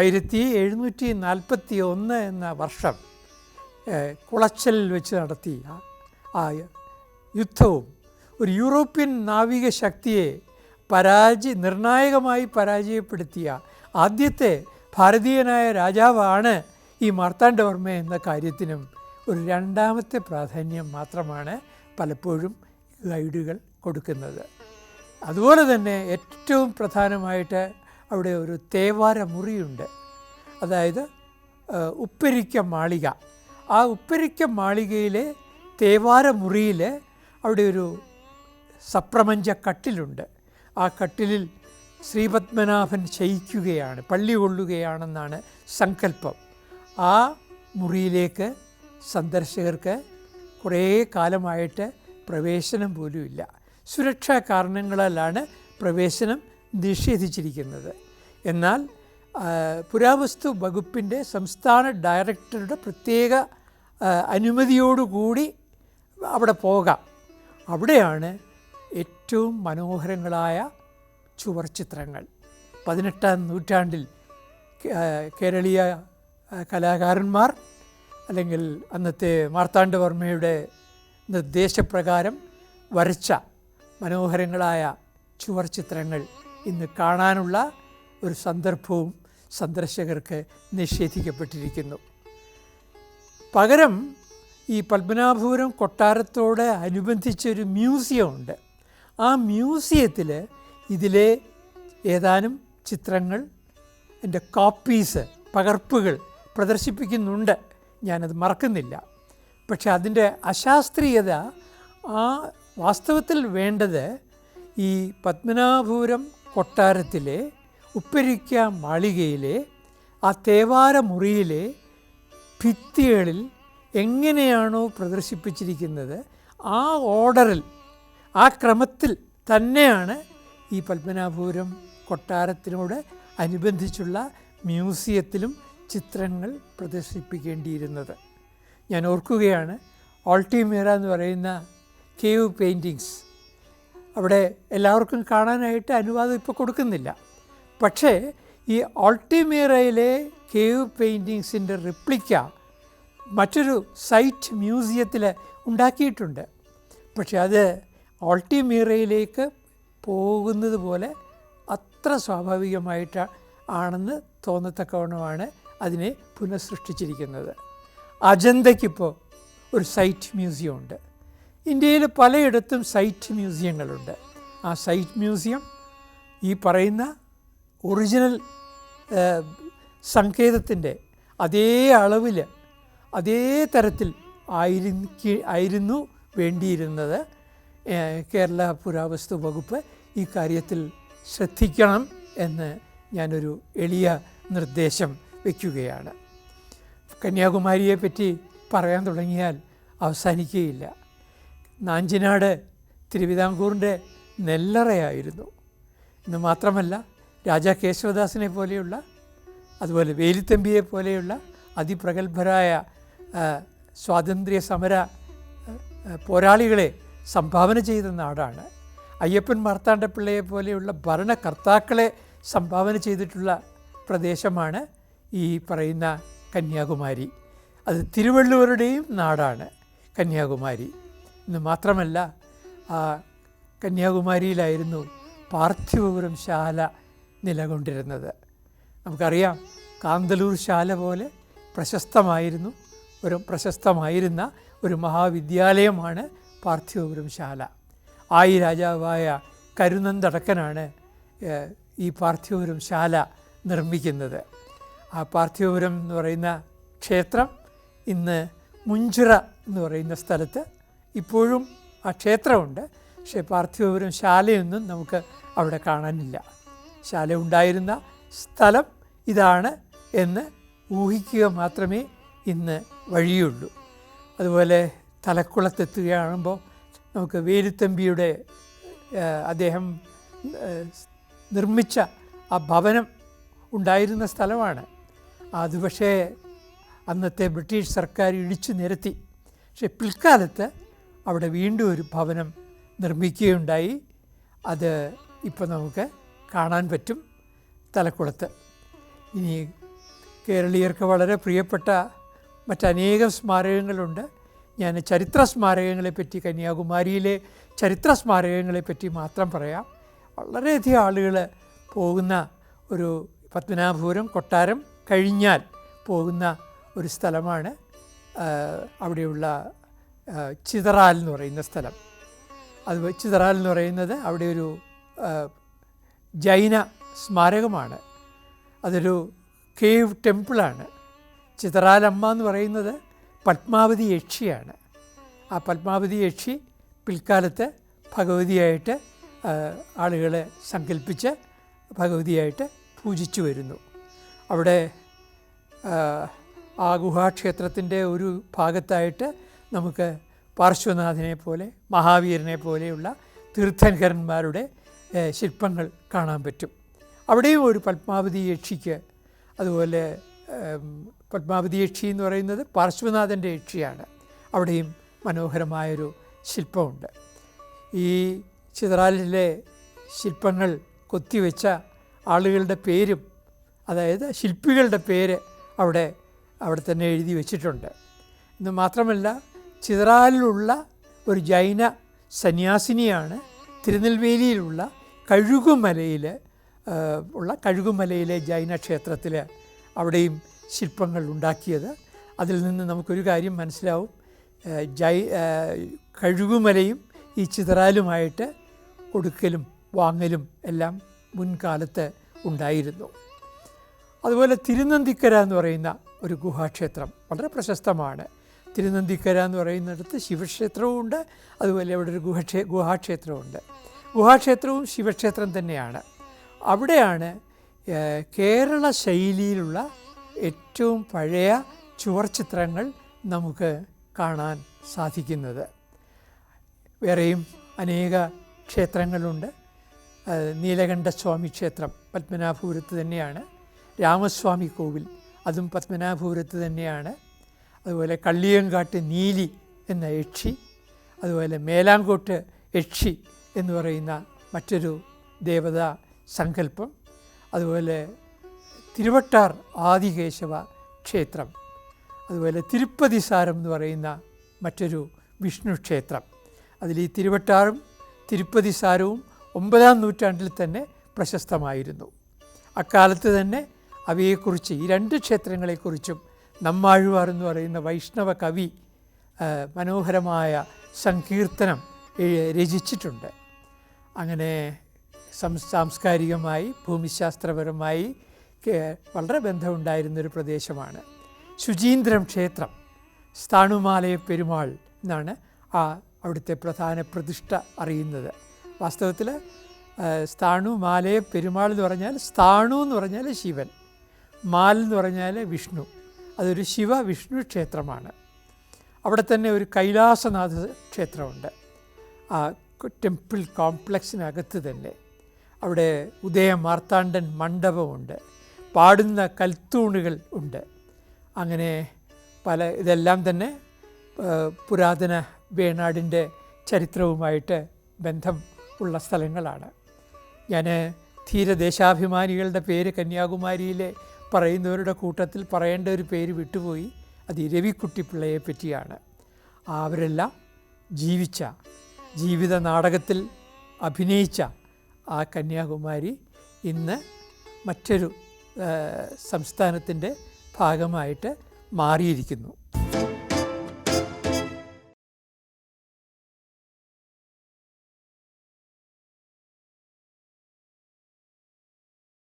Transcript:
1741 എന്ന വർഷം കുളച്ചലിൽ വെച്ച് നടത്തിയ ആ യുദ്ധവും ഒരു യൂറോപ്യൻ നാവിക ശക്തിയെ നിർണായകമായി പരാജയപ്പെടുത്തിയ ആദ്യത്തെ ഭാരതീയനായ രാജാവാണ് ഈ മാർത്താണ്ഡവർമ്മ എന്ന കാര്യത്തിനും ഒരു രണ്ടാമത്തെ പ്രാധാന്യം മാത്രമാണ് പലപ്പോഴും ഗൈഡുകൾ കൊടുക്കുന്നത്. അതുപോലെ തന്നെ ഏറ്റവും പ്രധാനമായിട്ട് അവിടെ ഒരു തേവാര മുറിയുണ്ട്, അതായത് ഉപ്പരിക്ക മാളിക. ആ ഉപ്പരിക്ക മാളികയിലെ തേവാര മുറിയിൽ അവിടെ ഒരു സപ്രമഞ്ച കട്ടിലുണ്ട്. ആ കട്ടിലിൽ ശ്രീപത്മനാഭൻ ശയിക്കുകയാണ്, പള്ളി കൊള്ളുകയാണെന്നാണ് സങ്കല്പം. ആ മുറിയിലേക്ക് സന്ദർശകർക്ക് കുറേ കാലമായിട്ട് പ്രവേശനം പോലുമില്ല. സുരക്ഷാ കാരണങ്ങളാലാണ് പ്രവേശനം നിഷേധിച്ചിരിക്കുന്നത്. എന്നാൽ പുരാവസ്തു വകുപ്പിൻ്റെ സംസ്ഥാന ഡയറക്ടറുടെ പ്രത്യേക അനുമതിയോടുകൂടി അവിടെ പോകാം. അവിടെയാണ് ഏറ്റവും മനോഹരങ്ങളായ ചുവർ ചിത്രങ്ങൾ. 18-ാം നൂറ്റാണ്ടിൽ കേരളീയ കലാകാരന്മാർ അല്ലെങ്കിൽ അന്നത്തെ മാർത്താണ്ഡവർമ്മയുടെ നിർദ്ദേശപ്രകാരം വരച്ച മനോഹരങ്ങളായ ചുവർ ചിത്രങ്ങൾ ഇന്ന് കാണാനുള്ള ഒരു സന്ദർഭവും സന്ദർശകർക്ക് നിഷേധിക്കപ്പെട്ടിരിക്കുന്നു. പകരം ഈ പത്മനാഭപുരം കൊട്ടാരത്തോട് അനുബന്ധിച്ചൊരു മ്യൂസിയമുണ്ട്. ആ മ്യൂസിയത്തിൽ ഇതിലെ ഏതാനും ചിത്രങ്ങൾ എൻ്റെ പകർപ്പുകൾ പ്രദർശിപ്പിക്കുന്നുണ്ട്. ഞാനത് മറക്കുന്നില്ല. പക്ഷെ അതിൻ്റെ അശാസ്ത്രീയത വാസ്തവത്തിൽ വേണ്ടത് ഈ പത്മനാഭപുരം കൊട്ടാരത്തിലെ ഉപ്പരിക്ക മാളികയിലെ ആ തേവാര മുറിയിലെ ഭിത്തികളിൽ എങ്ങനെയാണോ പ്രദർശിപ്പിച്ചിരിക്കുന്നത് ആ ഓർഡറിൽ, ആ ക്രമത്തിൽ തന്നെയാണ് ഈ പത്മനാഭപുരം കൊട്ടാരത്തിനോട് അനുബന്ധിച്ചുള്ള മ്യൂസിയത്തിലും ചിത്രങ്ങൾ പ്രദർശിപ്പിക്കേണ്ടിയിരുന്നത്. ഞാൻ ഓർക്കുകയാണ്, ഓൾട്ടിമീറ എന്ന് പറയുന്ന കേവ് പെയിൻറ്റിങ്സ് അവിടെ എല്ലാവർക്കും കാണാനായിട്ട് അനുവാദം ഇപ്പോൾ കൊടുക്കുന്നില്ല. പക്ഷേ ഈ ഓൾട്ടിമീറയിലെ കേവ് പെയിൻറ്റിങ്സിൻ്റെ റിപ്ലിക്ക മറ്റൊരു സൈറ്റ് മ്യൂസിയത്തിൽ ഉണ്ടാക്കിയിട്ടുണ്ട്. പക്ഷെ അത് ഓൾട്ടിമീറയിലേക്ക് പോകുന്നത് പോലെ അത്ര സ്വാഭാവികമായിട്ട് ആണെന്ന് തോന്നത്തക്കവണ്ണമാണ് അതിനെ പുനഃസൃഷ്ടിച്ചിരിക്കുന്നത്. അജന്തയ്ക്കിപ്പോൾ ഒരു സൈറ്റ് മ്യൂസിയം ഉണ്ട്. ഇന്ത്യയിൽ പലയിടത്തും സൈറ്റ് മ്യൂസിയങ്ങളുണ്ട്. ആ സൈറ്റ് മ്യൂസിയം ഈ പറയുന്ന ഒറിജിനൽ സങ്കേതത്തിൻ്റെ അതേ അളവിൽ അതേ തരത്തിൽ ആയിരുന്നു വേണ്ടിയിരുന്നത്. കേരള പുരാവസ്തു വകുപ്പ് ഈ കാര്യത്തിൽ ശ്രദ്ധിക്കണം എന്ന് ഞാനൊരു എളിയ നിർദ്ദേശം വയ്ക്കുകയാണ്. കന്യാകുമാരിയെ പറ്റി പറയാൻ തുടങ്ങിയാൽ അവസാനിക്കുകയില്ല. നാഞ്ചിനാട് തിരുവിതാംകൂറിൻ്റെ നെല്ലറയായിരുന്നു. ഇന്ന് മാത്രമല്ല, രാജാ കേശവദാസിനെ പോലെയുള്ള, അതുപോലെ വേലുത്തമ്പിയെ പോലെയുള്ള അതിപ്രഗത്ഭരായ സ്വാതന്ത്ര്യ സമര പോരാളികളെ സംഭാവന ചെയ്ത നാടാണ്. അയ്യപ്പൻ മാർത്താണ്ഡപ്പിള്ളയെ പോലെയുള്ള ഭരണകർത്താക്കളെ സംഭാവന ചെയ്തിട്ടുള്ള പ്രദേശമാണ് ഈ പറയുന്ന കന്യാകുമാരി. അത് തിരുവള്ളുവരുടെയും നാടാണ് കന്യാകുമാരി. ഇന്ന് മാത്രമല്ല, ആ കന്യാകുമാരിയിലായിരുന്നു പാർത്ഥിവപുരം ശാല നിലകൊണ്ടിരുന്നത്. നമുക്കറിയാം, കാന്തല്ലൂർ ശാല പോലെ പ്രശസ്തമായിരുന്ന ഒരു മഹാവിദ്യാലയമാണ് പാർത്ഥിവപുരം ശാല. ആയി രാജാവായ കരുനന്ദടക്കനാണ് ഈ പാർത്ഥിവപുരം ശാല നിർമ്മിക്കുന്നത്. ആ പാർത്ഥിവപുരം എന്ന് പറയുന്ന ക്ഷേത്രം ഇന്ന് മുഞ്ചിറ എന്ന് പറയുന്ന സ്ഥലത്ത് ഇപ്പോഴും ആ ക്ഷേത്രമുണ്ട്. പക്ഷേ പാർത്ഥിവപുരം ശാലയൊന്നും നമുക്ക് അവിടെ കാണാനില്ല. ശാല ഉണ്ടായിരുന്ന സ്ഥലം ഇതാണ് എന്ന് ഊഹിക്കുക മാത്രമേ ഇന്ന് വഴിയുള്ളൂ. അതുപോലെ തലക്കുളത്തെത്തുകയാകുമ്പോൾ നമുക്ക് വേലുത്തമ്പിയുടെ അദ്ദേഹം നിർമ്മിച്ച ആ ഭവനം ഉണ്ടായിരുന്ന സ്ഥലമാണ് അത്. പക്ഷേ അന്നത്തെ ബ്രിട്ടീഷ് സർക്കാർ ഇടിച്ചു നിരത്തി. പക്ഷെ പിൽക്കാലത്ത് അവിടെ വീണ്ടും ഒരു ഭവനം നിർമ്മിക്കുകയുണ്ടായി. അത് ഇപ്പോൾ നമുക്ക് കാണാൻ പറ്റും തലക്കുളത്ത്. ഇനി കേരളീയർക്ക് വളരെ പ്രിയപ്പെട്ട മറ്റനേകം സ്മാരകങ്ങളുണ്ട്. ഞാൻ ചരിത്ര സ്മാരകങ്ങളെപ്പറ്റി, കന്യാകുമാരിയിലെ ചരിത്ര സ്മാരകങ്ങളെപ്പറ്റി മാത്രം പറയാം. വളരെയധികം ആളുകൾ പോകുന്ന ഒരു പത്മനാഭപുരം കൊട്ടാരം കഴിഞ്ഞാൽ പോകുന്ന ഒരു സ്ഥലമാണ് അവിടെയുള്ള ചിതറാൽ എന്ന് പറയുന്ന സ്ഥലം. അത് ചിതറാൽ എന്ന് പറയുന്നത് അവിടെ ഒരു ജൈന സ്മാരകമാണ്. അതൊരു കേവ് ടെമ്പിളാണ്. ചിതറാലമ്മ എന്ന് പറയുന്നത് പത്മാവതി യക്ഷിയാണ്. ആ പത്മാവതി യക്ഷി പിൽക്കാലത്ത് ഭഗവതിയായിട്ട് ആളുകൾ സങ്കല്പിച്ച് ഭഗവതിയായിട്ട് പൂജിച്ചു വരുന്നു. അവിടെ ആ ഗുഹാക്ഷേത്രത്തിൻ്റെ ഒരു ഭാഗത്തായിട്ട് നമുക്ക് പാർശ്വനാഥനെ പോലെ, മഹാവീരനെ പോലെയുള്ള തീർത്ഥങ്കരന്മാരുടെ ശില്പങ്ങൾ കാണാൻ പറ്റും. അവിടെയും ഒരു പത്മാവതി യക്ഷിക്ക്, അതുപോലെ പത്മാവതി യക്ഷി എന്ന് പറയുന്നത് പാർശ്വനാഥൻ്റെ യക്ഷിയാണ്. അവിടെയും മനോഹരമായൊരു ശില്പമുണ്ട്. ഈ ചിതറാലിലെ ശില്പങ്ങൾ കൊത്തിവെച്ച ആളുകളുടെ പേരും, അതായത് ശില്പികളുടെ പേര് അവിടെ തന്നെ എഴുതി വച്ചിട്ടുണ്ട്. എന്ന് മാത്രമല്ല, ചിതറാലിലുള്ള ഒരു ജൈന സന്യാസിനിയാണ് തിരുനെൽവേലിയിലുള്ള കഴുകുമലയിലെ ജൈന ക്ഷേത്രത്തിൽ അവിടെയും ശില്പങ്ങൾ ഉണ്ടാക്കിയത്. അതിൽ നിന്ന് നമുക്കൊരു കാര്യം മനസ്സിലാവും, കഴുകുമലയും ഈ ചിതറാലുമായിട്ട് കൊടുക്കലും വാങ്ങലും എല്ലാം മുൻകാലത്ത് ഉണ്ടായിരുന്നു. അതുപോലെ തിരുനന്ദിക്കര എന്ന് പറയുന്ന ഒരു ഗുഹാക്ഷേത്രം വളരെ പ്രശസ്തമാണ്. തിരുനന്ദിക്കര എന്ന് പറയുന്നിടത്ത് ശിവക്ഷേത്രവും ഉണ്ട്, അതുപോലെ അവിടെ ഒരു ഗുഹാക്ഷേത്രമുണ്ട്. ഗുഹാക്ഷേത്രവും ശിവക്ഷേത്രം തന്നെയാണ്. അവിടെയാണ് കേരള ശൈലിയിലുള്ള ഏറ്റവും പഴയ ചുവർച്ചിത്രങ്ങൾ നമുക്ക് കാണാൻ സാധിക്കുന്നത്. വേറെയും അനേക ക്ഷേത്രങ്ങളുണ്ട്. നീലകണ്ഠസ്വാമി ക്ഷേത്രം പത്മനാഭപുരത്ത് തന്നെയാണ്. രാമസ്വാമി കോവിൽ, അതും പത്മനാഭപുരത്ത് തന്നെയാണ്. അതുപോലെ കള്ളിയങ്കാട്ട് നീലി എന്ന യക്ഷി, അതുപോലെ മേലാങ്കോട്ട് യക്ഷി എന്ന് പറയുന്ന മറ്റൊരു ദേവതാ സങ്കല്പം, അതുപോലെ തിരുവട്ടാർ ആദികേശവ ക്ഷേത്രം, അതുപോലെ തിരുപ്പതിസാരം എന്ന് പറയുന്ന മറ്റൊരു വിഷ്ണു ക്ഷേത്രം. അതിൽ ഈ തിരുവട്ടാറും തിരുപ്പതിസാരവും 9-ാം നൂറ്റാണ്ടിൽ തന്നെ പ്രശസ്തമായിരുന്നു. അക്കാലത്ത് തന്നെ അവയെക്കുറിച്ച്, ഈ രണ്ട് ക്ഷേത്രങ്ങളെക്കുറിച്ചും നമ്മാഴ്വാർ എന്ന് പറയുന്ന വൈഷ്ണവ കവി മനോഹരമായ സങ്കീർത്തനം രചിച്ചിട്ടുണ്ട്. അങ്ങനെ സാംസ്കാരികമായി ഭൂമിശാസ്ത്രപരമായി വളരെ ബന്ധമുണ്ടായിരുന്നൊരു പ്രദേശമാണ്. ശുചീന്ദ്രം ക്ഷേത്രം, സ്ഥാണുമാലയ പെരുമാൾ എന്നാണ് അവിടുത്തെ പ്രധാന പ്രതിഷ്ഠ അറിയുന്നത്. വാസ്തവത്തിൽ സ്ഥാണുമാലയ പെരുമാൾ എന്ന് പറഞ്ഞാൽ, സ്ഥാണു എന്ന് പറഞ്ഞാൽ ശിവൻ, മാൽ എന്ന് പറഞ്ഞാൽ വിഷ്ണു. അതൊരു ശിവ-വിഷ്ണു ക്ഷേത്രമാണ്. അവിടെ തന്നെ ഒരു കൈലാസനാഥ ക്ഷേത്രമുണ്ട്. ആ ടെമ്പിൾ കോംപ്ലക്സിനകത്ത് തന്നെ അവിടെ ഉദയമാർത്താണ്ഡൻ മണ്ഡപമുണ്ട്, പാടുന്ന കൽത്തൂണുകൾ ഉണ്ട്. അങ്ങനെ ഇതെല്ലാം തന്നെ പുരാതന വേണാടിൻ്റെ ചരിത്രവുമായിട്ട് ബന്ധം ഉള്ള സ്ഥലങ്ങളാണ്. ഞാൻ ധീരദേശാഭിമാനികളുടെ പേര് കന്യാകുമാരിയിലെ പറയുന്നവരുടെ കൂട്ടത്തിൽ പറയേണ്ട ഒരു പേര് വിട്ടുപോയി. അത് രവിക്കുട്ടിപ്പിള്ളയെ പറ്റിയാണ്. അവരെല്ലാം ജീവിച്ച, ജീവിത നാടകത്തിൽ അഭിനയിച്ച ആ കന്യാകുമാരി ഇന്ന് മറ്റൊരു സംസ്ഥാനത്തിൻ്റെ ഭാഗമായിട്ട് മാറിയിരിക്കുന്നു.